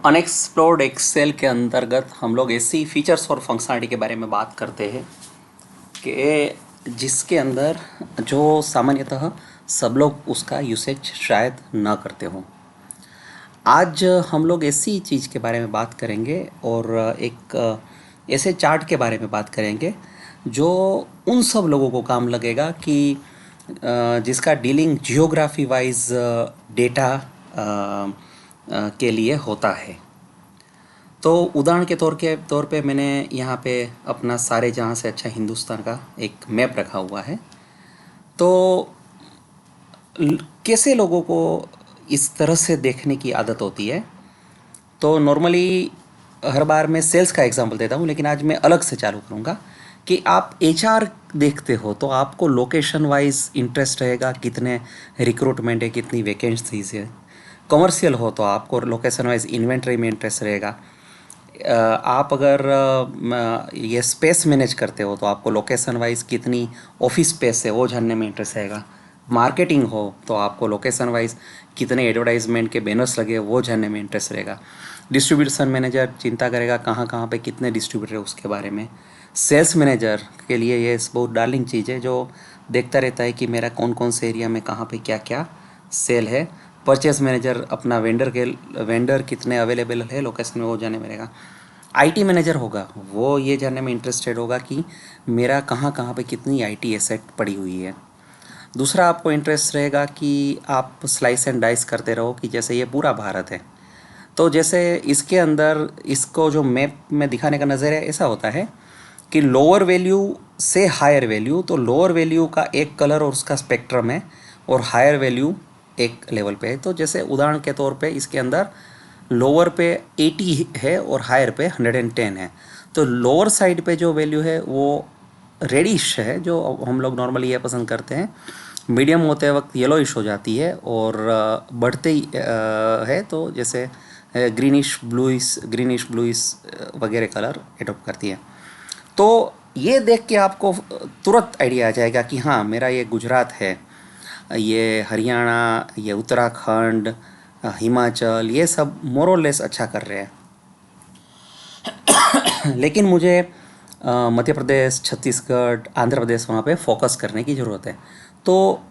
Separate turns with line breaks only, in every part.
Unexplored Excel के अंतर्गत हम लोग ऐसी फीचर्स और फंक्शनलिटी के बारे में बात करते हैं कि जिसके अंदर जो सामान्यतः सब लोग उसका यूसेज शायद ना करते हों। आज हम लोग ऐसी चीज़ के बारे में बात करेंगे और एक ऐसे चार्ट के बारे में बात करेंगे जो उन सब लोगों को काम लगेगा कि जिसका डीलिंग जियोग्राफी वाइज डेटा के लिए होता है। तो उदाहरण के तौर पे मैंने यहाँ पे अपना सारे जहाँ से अच्छा हिंदुस्तान का एक मैप रखा हुआ है। तो कैसे लोगों को इस तरह से देखने की आदत होती है। तो नॉर्मली हर बार मैं सेल्स का एग्जांपल देता हूँ, लेकिन आज मैं अलग से चालू करूँगा कि आप एचआर देखते हो तो आपको लोकेशन वाइज इंटरेस्ट रहेगा, कितने रिक्रूटमेंट है, कितनी वैकेंसीज है। कमर्शियल हो तो आपको लोकेशन वाइज इन्वेंट्री में इंटरेस्ट रहेगा। आप अगर ये स्पेस मैनेज करते हो तो आपको लोकेशन वाइज कितनी ऑफिस स्पेस है वो जानने में इंटरेस्ट रहेगा। मार्केटिंग हो तो आपको लोकेशन वाइज कितने एडवर्टाइजमेंट के बैनर्स लगे वो जानने में इंटरेस्ट रहेगा। डिस्ट्रीब्यूशन मैनेजर चिंता करेगा कहाँ कहाँ पे कितने डिस्ट्रीब्यूटर है उसके बारे में। सेल्स मैनेजर के लिए ये बहुत डार्लिंग चीज़ है जो देखता रहता है कि मेरा कौन कौन से एरिया में कहाँ पे क्या क्या सेल है। परचेस मैनेजर अपना वेंडर कितने अवेलेबल है लोकेशन में वो जानने में रहेगा। आईटी मैनेजर होगा वो ये जानने में इंटरेस्टेड होगा कि मेरा कहाँ कहाँ पे कितनी आईटी एसेट पड़ी हुई है। दूसरा आपको इंटरेस्ट रहेगा कि आप स्लाइस एंड डाइस करते रहो कि जैसे ये पूरा भारत है। तो जैसे इसके अंदर इसको जो मैप में दिखाने का नज़रिया ऐसा होता है कि लोअर वैल्यू से हायर वैल्यू, तो लोअर वैल्यू का एक कलर और उसका स्पेक्ट्रम है और हायर वैल्यू एक लेवल पे है। तो जैसे उदाहरण के तौर पे इसके अंदर लोअर पे 80 है और हायर पे 110 है। तो लोअर साइड पे जो वैल्यू है वो रेडिश है, जो हम लोग नॉर्मली ये पसंद करते हैं। मीडियम होते वक्त येलोइश हो जाती है और बढ़ते ही है तो जैसे ग्रीनिश ब्लूइश वगैरह कलर एडॉप्ट करती है। तो ये देख के आपको तुरंत आइडिया आ जाएगा कि हाँ मेरा ये गुजरात है, ये हरियाणा, ये उत्तराखंड, हिमाचल, ये सब मोरलेस अच्छा कर रहे हैं। लेकिन मुझे मध्य प्रदेश, छत्तीसगढ़, आंध्र प्रदेश वहाँ पे फोकस करने की ज़रूरत है। तो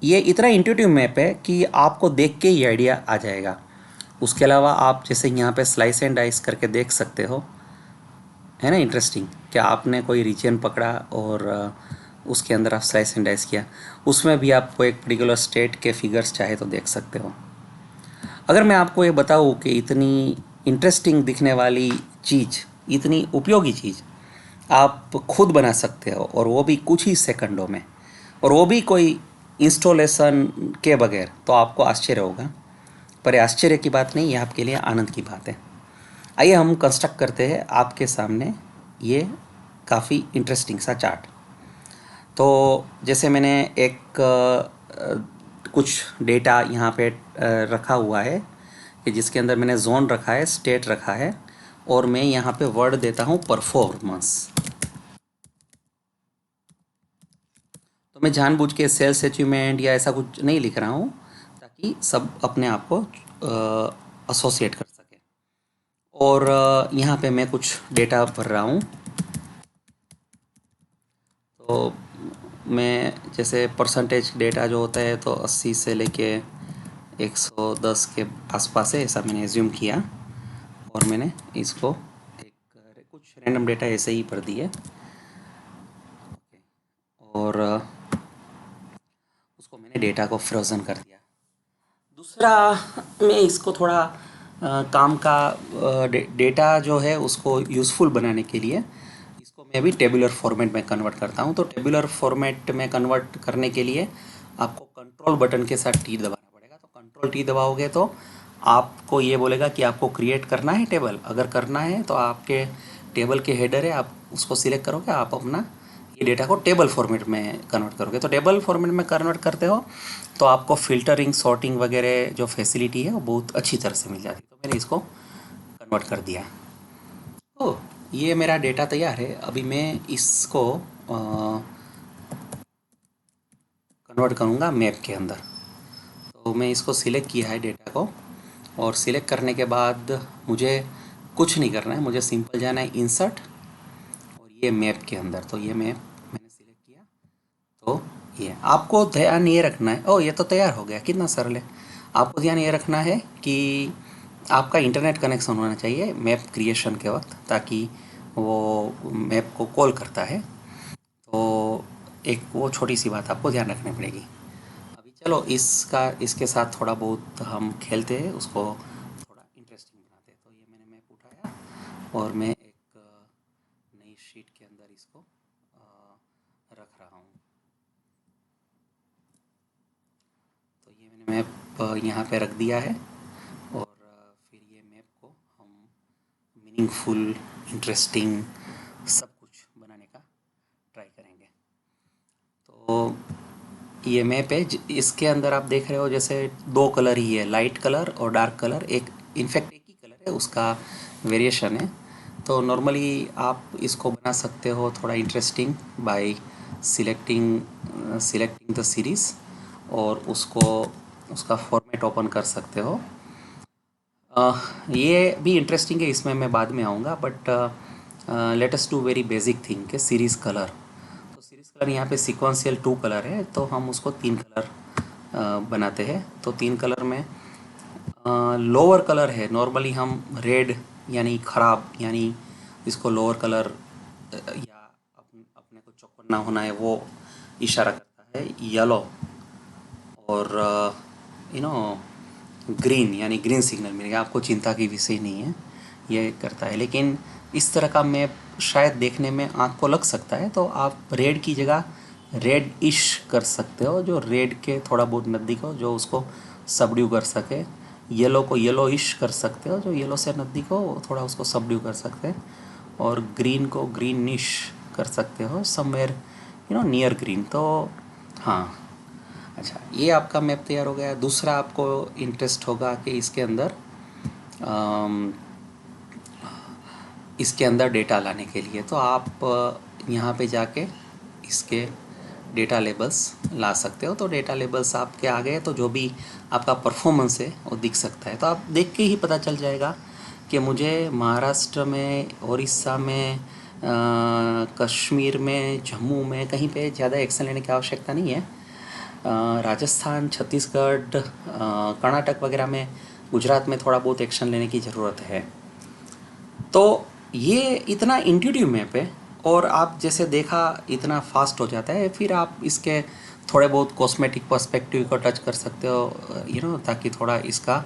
ये इतना इंट्यूटिव मैप है कि आपको देख के ही आइडिया आ जाएगा। उसके अलावा आप जैसे यहाँ पे स्लाइस एंड डाइस करके देख सकते हो, है ना इंटरेस्टिंग। क्या आपने कोई रीजन पकड़ा और उसके अंदर आप स्लाइस एंड डाइस किया, उसमें भी आपको एक पर्टिकुलर स्टेट के फिगर्स चाहे तो देख सकते हो। अगर मैं आपको ये बताऊँ कि इतनी इंटरेस्टिंग दिखने वाली चीज़, इतनी उपयोगी चीज़ आप खुद बना सकते हो और वो भी कुछ ही सेकंडों में, और वो भी कोई इंस्टॉलेशन के बगैर, तो आपको आश्चर्य होगा। पर ये आश्चर्य की बात नहीं, ये आपके लिए आनंद की बात है। आइए हम कंस्ट्रक्ट करते हैं आपके सामने ये काफ़ी इंटरेस्टिंग सा चार्ट। तो जैसे मैंने एक कुछ डेटा यहाँ पे रखा हुआ है कि जिसके अंदर मैंने जोन रखा है, स्टेट रखा है, और मैं यहाँ पे वर्ड देता हूँ परफॉर्मेंस। तो मैं जानबूझ के सेल्स अचीवमेंट या ऐसा कुछ नहीं लिख रहा हूँ ताकि सब अपने आप को एसोसिएट कर सके। और यहाँ पे मैं कुछ डेटा भर रहा हूँ। तो मैं जैसे परसेंटेज डेटा जो होता है तो 80 से लेके 110 के आसपास है, ऐसा मैंने एज्यूम किया। और मैंने इसको एक कुछ रैंडम डेटा ऐसे ही भर दिए और उसको मैंने डेटा को फ्रोज़न कर दिया। दूसरा, मैं इसको थोड़ा काम का डेटा जो है उसको यूज़फुल बनाने के लिए इसको मैं भी टेबुलर फॉर्मेट में कन्वर्ट करता हूँ। तो टेबुलर फॉर्मेट में कन्वर्ट करने के लिए आपको कंट्रोल बटन के साथ टी दबाना पड़ेगा। तो कंट्रोल टी दबाओगे तो आपको ये बोलेगा कि आपको क्रिएट करना है टेबल। अगर करना है तो आपके टेबल के हेडर है, आप उसको सिलेक्ट करोगे, आप अपना ये डेटा को टेबल फॉर्मेट में कन्वर्ट करोगे। तो टेबल फॉर्मेट में कन्वर्ट करते हो तो आपको फ़िल्टरिंग, सॉर्टिंग वगैरह जो फैसिलिटी है वो बहुत अच्छी तरह से मिल जाती है। तो मैंने इसको कन्वर्ट कर दिया। तो ये मेरा डेटा तैयार है। अभी मैं इसको कन्वर्ट करूँगा मैप के अंदर। तो मैं इसको सिलेक्ट किया है डेटा को, और सिलेक्ट करने के बाद मुझे कुछ नहीं करना है, मुझे सिंपल जाना है इंसर्ट और ये मैप के अंदर। तो ये मैप मैंने सिलेक्ट किया। तो ये आपको ध्यान ये रखना है, ओ ये तो तैयार हो गया, कितना सरल है। आपको ध्यान ये रखना है कि आपका इंटरनेट कनेक्शन होना चाहिए मैप क्रिएशन के वक्त, ताकि वो मैप को कॉल करता है। तो एक वो छोटी सी बात आपको ध्यान रखनी पड़ेगी। अभी चलो इसके साथ थोड़ा बहुत हम खेलते हैं, उसको थोड़ा इंटरेस्टिंग बनाते हैं। तो ये मैंने मैप उठाया और मैं एक नई शीट के अंदर इसको रख रहा हूँ। तो ये मैंने मैप यहाँ पे रख दिया है और फिर ये मैप को हम मीनिंगफुल, इंटरेस्टिंग सब कुछ बनाने का ट्राई करेंगे। तो ये मैप है, इसके अंदर आप देख रहे हो जैसे दो कलर ही है, लाइट कलर और डार्क कलर। एक इनफैक्ट एक ही कलर है, उसका वेरिएशन है। तो नॉर्मली आप इसको बना सकते हो थोड़ा interesting bye selecting the series और उसको उसका फॉर्मेट ओपन कर सकते हो। ये भी इंटरेस्टिंग है, इसमें मैं बाद में आऊँगा, but let us do very basic thing के सीरीज़ कलर। तो सीरीज़ कलर यहाँ पे सिक्वेंशियल 2 कलर है, तो हम उसको 3 कलर बनाते हैं। तो 3 कलर में लोअर कलर है, नॉर्मली हम रेड यानी ख़राब, यानी इसको लोअर कलर या अपने को चौकन्ना होना है वो इशारा करता है। येलो और यू नो ग्रीन यानी ग्रीन सिग्नल मिलेगा, आपको चिंता की विषय नहीं है, ये करता है। लेकिन इस तरह का मैप शायद देखने में आँख को लग सकता है, तो आप रेड की जगह रेड इश कर सकते हो, जो रेड के थोड़ा बहुत नज़दीक हो, जो उसको सबड्यू कर सके। येलो को येलो इश कर सकते हो, जो येलो से नज़दीक हो वो थोड़ा उसको सबड्यू कर सकते हैं। और ग्रीन को ग्रीनिश कर सकते हो, समवेयर नियर ग्रीन। तो हाँ, अच्छा, ये आपका मैप तैयार हो गया। दूसरा आपको इंटरेस्ट होगा कि अम, इसके अंदर डेटा लाने के लिए, तो आप यहाँ पे जाके इसके डेटा लेबल्स ला सकते हो। तो डेटा लेबल्स आपके आ गए, तो जो भी आपका परफॉर्मेंस है वो दिख सकता है। तो आप देख के ही पता चल जाएगा कि मुझे महाराष्ट्र में, उड़ीसा में, कश्मीर में, जम्मू में कहीं पे ज़्यादा एक्शन लेने की आवश्यकता नहीं है। राजस्थान, छत्तीसगढ़, कर्नाटक वगैरह में, गुजरात में थोड़ा बहुत एक्शन लेने की ज़रूरत है। तो ये इतना इंट्यूटिव मैप है, और आप जैसे देखा इतना फास्ट हो जाता है। फिर आप इसके थोड़े बहुत कॉस्मेटिक पर्सपेक्टिव को टच कर सकते हो, ताकि थोड़ा इसका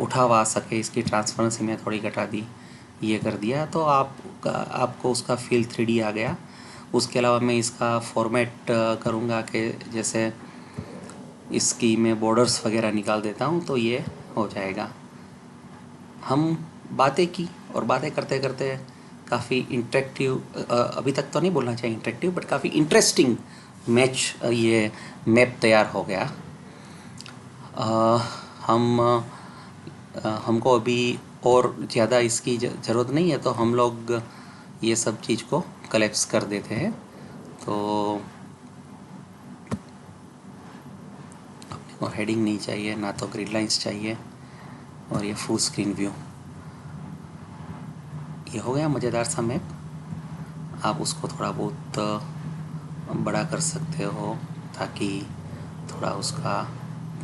उठाव आ सके। इसकी ट्रांसपेरेंसी में थोड़ी घटा दी, ये कर दिया, तो आपको उसका फील 3D आ गया। उसके अलावा मैं इसका फॉर्मेट करूँगा कि जैसे इसकी मैं बॉर्डर्स वगैरह निकाल देता हूँ, तो ये हो जाएगा। हम बातें की और बातें करते करते काफ़ी इंटरेक्टिव, अभी तक तो नहीं बोलना चाहिए इंटरेक्टिव, बट काफ़ी इंटरेस्टिंग ये मैप तैयार हो गया। हम हमको अभी और ज़्यादा इसकी ज़रूरत नहीं है, तो हम लोग ये सब चीज़ को कलेप्स कर देते हैं। तो अपने को हेडिंग नहीं चाहिए, ना तो ग्रिड लाइंस चाहिए, और ये फुल स्क्रीन व्यू। ये हो गया मज़ेदार सा मैप। आप उसको थोड़ा बहुत बड़ा कर सकते हो, ताकि थोड़ा उसका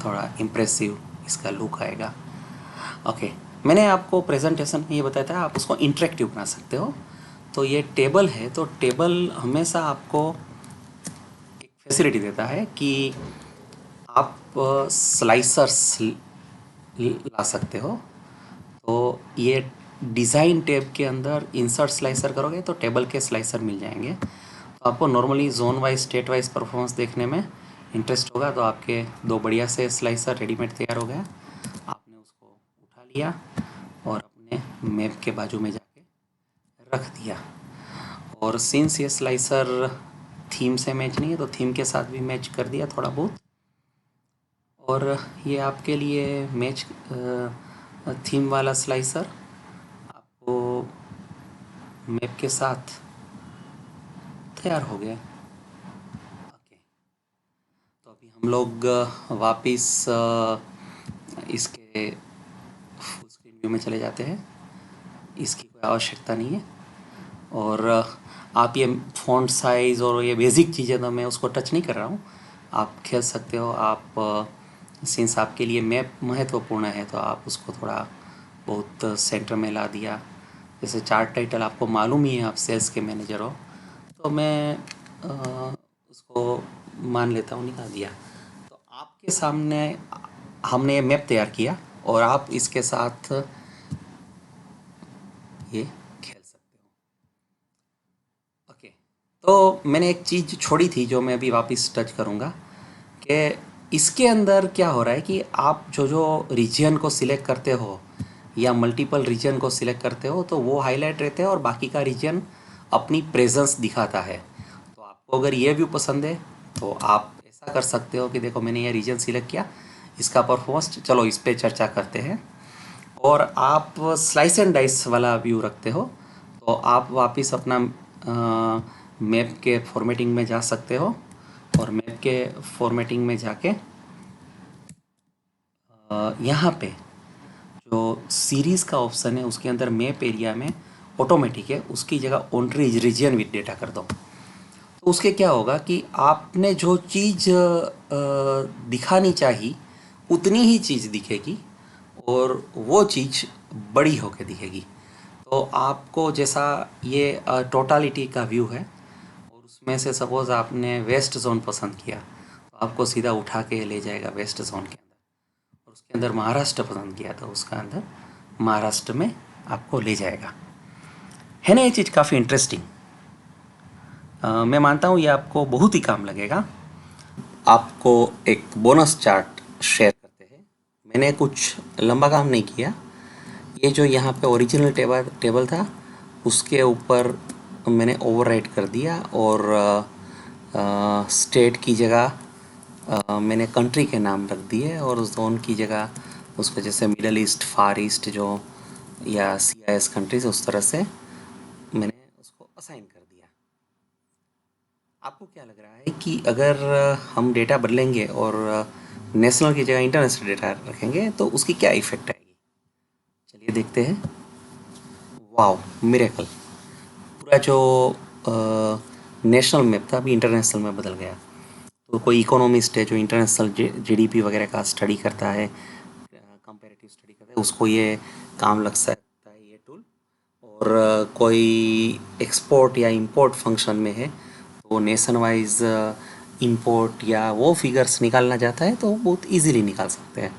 थोड़ा इम्प्रेसिव इसका लुक आएगा। ओके, मैंने आपको प्रेजेंटेशन में ये बताया था आप उसको इंटरेक्टिव बना सकते हो। तो ये टेबल है, तो टेबल हमेशा आपको एक फैसिलिटी देता है कि आप स्लाइसर्स ला सकते हो। तो ये डिज़ाइन टैब के अंदर इंसर्ट स्लाइसर करोगे तो टेबल के स्लाइसर मिल जाएंगे। तो आपको normally zone wise, state wise performance देखने में इंटरेस्ट होगा, तो आपके दो बढ़िया से स्लाइसर रेडीमेड तैयार हो गया। आपने उसको उठा लिया और अपने मैप के बाजू में जाके रख दिया। और सिंस ये स्लाइसर थीम से मैच नहीं है, तो थीम के साथ भी मैच कर दिया थोड़ा बहुत। और ये आपके लिए मैच थीम वाला स्लाइसर आपको मैप के साथ तैयार हो गया। ओके, तो अभी हम लोग वापिस इसके व्यू में चले जाते हैं, इसकी कोई आवश्यकता नहीं है। और आप ये फ़ॉन्ट साइज़ और ये बेसिक चीज़ें तो मैं उसको टच नहीं कर रहा हूँ, आप खेल सकते हो। आप सिंस आपके लिए मैप महत्वपूर्ण है तो आप उसको थोड़ा बहुत सेंटर में ला दिया। जैसे चार्ट टाइटल आपको मालूम ही है, आप सेल्स के मैनेजर हो, तो मैं उसको मान लेता हूँ, निकाल दिया। तो आपके सामने हमने ये मैप तैयार किया और आप इसके साथ ये खेल सकते हो। ओके, तो मैंने एक चीज़ छोड़ी थी जो मैं अभी वापस टच करूँगा कि इसके अंदर क्या हो रहा है कि आप जो जो रीजन को सिलेक्ट करते हो या मल्टीपल रीजन को सिलेक्ट करते हो तो वो हाईलाइट रहते हैं और बाकी का रीजन अपनी प्रेजेंस दिखाता है। तो आपको अगर ये व्यू पसंद है तो आप ऐसा कर सकते हो कि देखो मैंने ये रीजन सिलेक्ट किया, इसका परफॉर्मेंस, चलो इस पे चर्चा करते हैं। और आप स्लाइस एंड डाइस वाला व्यू रखते हो तो आप वापस अपना मैप के फॉर्मेटिंग में जा सकते हो और मैप के फॉर्मेटिंग में जाके यहाँ पे जो सीरीज़ का ऑप्शन है उसके अंदर मैप एरिया में ऑटोमेटिक है, उसकी जगह ओनली रीजन विद डेटा कर दो। तो उसके क्या होगा कि आपने जो चीज़ दिखानी चाहिए उतनी ही चीज़ दिखेगी और वो चीज़ बड़ी होकर दिखेगी। तो आपको जैसा ये टोटालिटी का व्यू है और उसमें से सपोज़ आपने वेस्ट जोन पसंद किया तो आपको सीधा उठा के ले जाएगा वेस्ट जोन के अंदर। और उसके अंदर महाराष्ट्र पसंद किया तो उसका अंदर महाराष्ट्र में आपको ले जाएगा। है ना ये चीज़ काफ़ी इंटरेस्टिंग। मैं मानता हूँ ये आपको बहुत ही काम लगेगा। आपको एक बोनस चार्ट शेयर करते हैं। मैंने कुछ लंबा काम नहीं किया, ये जो यहाँ पे ओरिजिनल टेबल था उसके ऊपर मैंने ओवरराइट कर दिया और स्टेट की जगह मैंने कंट्री के नाम रख दिए और जोन की जगह उसको जैसे मिडल ईस्ट, फार ईस्ट जो या CIS कंट्रीज उस तरह से मैंने उसको असाइन कर दिया। आपको क्या लग रहा है कि अगर हम डेटा बदलेंगे और नेशनल की जगह इंटरनेशनल डेटा रखेंगे तो उसकी क्या इफ़ेक्ट आएगी? चलिए देखते हैं। Wow, miracle! पूरा जो नेशनल मैप था अभी इंटरनेशनल में बदल गया। तो कोई इकोनॉमिस्ट है जो इंटरनेशनल GDP वगैरह का स्टडी करता है, कंपैरेटिव स्टडी करता है, उसको ये काम लग सकता है ये टूल। और कोई एक्सपोर्ट या इंपोर्ट फंक्शन में है तो नेशन वाइज इंपोर्ट या वो फिगर्स निकालना चाहता है तो बहुत इजीली निकाल सकते हैं।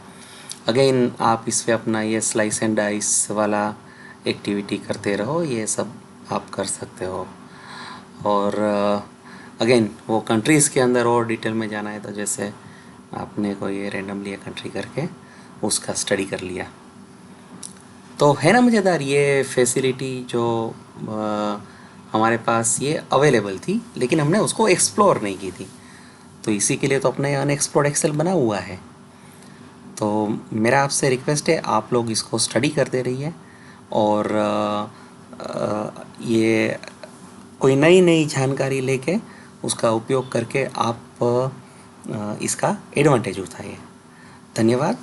अगेन आप इस पे अपना ये स्लाइस एंड डाइस वाला एक्टिविटी करते रहो, ये सब आप कर सकते हो। और अगेन वो कंट्रीज़ के अंदर और डिटेल में जाना है तो जैसे आपने कोई रैंडमली कंट्री करके उसका स्टडी कर लिया। तो है ना मज़ेदार ये फैसिलिटी जो हमारे पास ये अवेलेबल थी लेकिन हमने उसको एक्सप्लोर नहीं की थी। तो इसी के लिए तो अपने अनएक्सप्लोर्ड एक्सेल बना हुआ है। तो मेरा आपसे रिक्वेस्ट है आप लोग इसको स्टडी करते रहिए और ये कोई नई नई जानकारी लेके उसका उपयोग करके आप इसका एडवांटेज उठाइए। धन्यवाद।